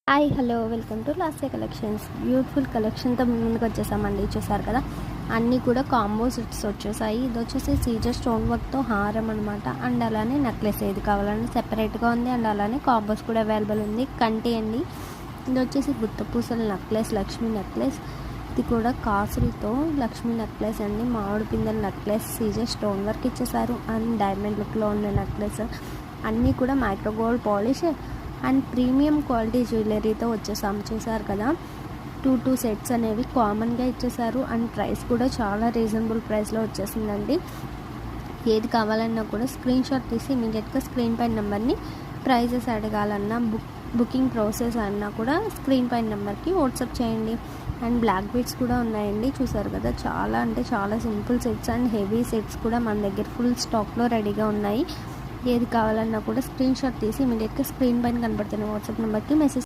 Hi hello welcome to Lasya collections. Beautiful కలెక్షన్తో ముందుకు వచ్చేసామండి. చూసారు కదా, అన్నీ కూడా కాంబో సెట్స్ వచ్చేసాయి. ఇది వచ్చేసి సీజర్ స్టోన్ వర్క్తో హారం అనమాట. అండ్ అలానే నెక్లెస్ ఏది కావాలని సెపరేట్గా ఉంది. అండ్ అలానే కాంబోస్ కూడా అవైలబుల్ ఉంది. కంటి అండి, ఇది వచ్చేసి గుత్తపూసల నెక్లెస్, లక్ష్మీ నెక్లెస్. ఇది కూడా కాసులతో లక్ష్మీ నెక్లెస్ అండి. మామిడి పిందెల నెక్లెస్, సీజర్ స్టోన్ వర్క్ ఇచ్చేసారు. అండ్ డైమండ్ లుక్లో ఉన్న నెక్లెస్. అన్నీ కూడా micro gold polish and premium quality జ్యువెలరీతో వచ్చేసాము. చూసారు కదా, టూ సెట్స్ అనేవి కామన్గా ఇచ్చేసారు. అండ్ ప్రైస్ కూడా చాలా రీజనబుల్ ప్రైస్లో వచ్చేసిందండి. ఏది కావాలన్నా కూడా స్క్రీన్ షాట్ తీసి ఇమీడియట్గా స్క్రీన్ పైన నెంబర్ని ప్రైజెస్ అడగాలన్నా బుకింగ్ ప్రాసెస్ అన్నా కూడా స్క్రీన్ పైన నెంబర్కి వాట్సాప్ చేయండి. అండ్ బ్లాక్ బీడ్స్ కూడా ఉన్నాయండి. చూసారు కదా, చాలా అంటే చాలా simple sets and heavy sets కూడా మన దగ్గర ఫుల్ స్టాక్లో రెడీగా ఉన్నాయి. ఏది కావాలన్నా కూడా స్క్రీన్ షాట్ తీసి ఇమీడియట్గా స్క్రీన్ పైన కనబడుతున్న వాట్సాప్ నెంబర్కి మెసేజ్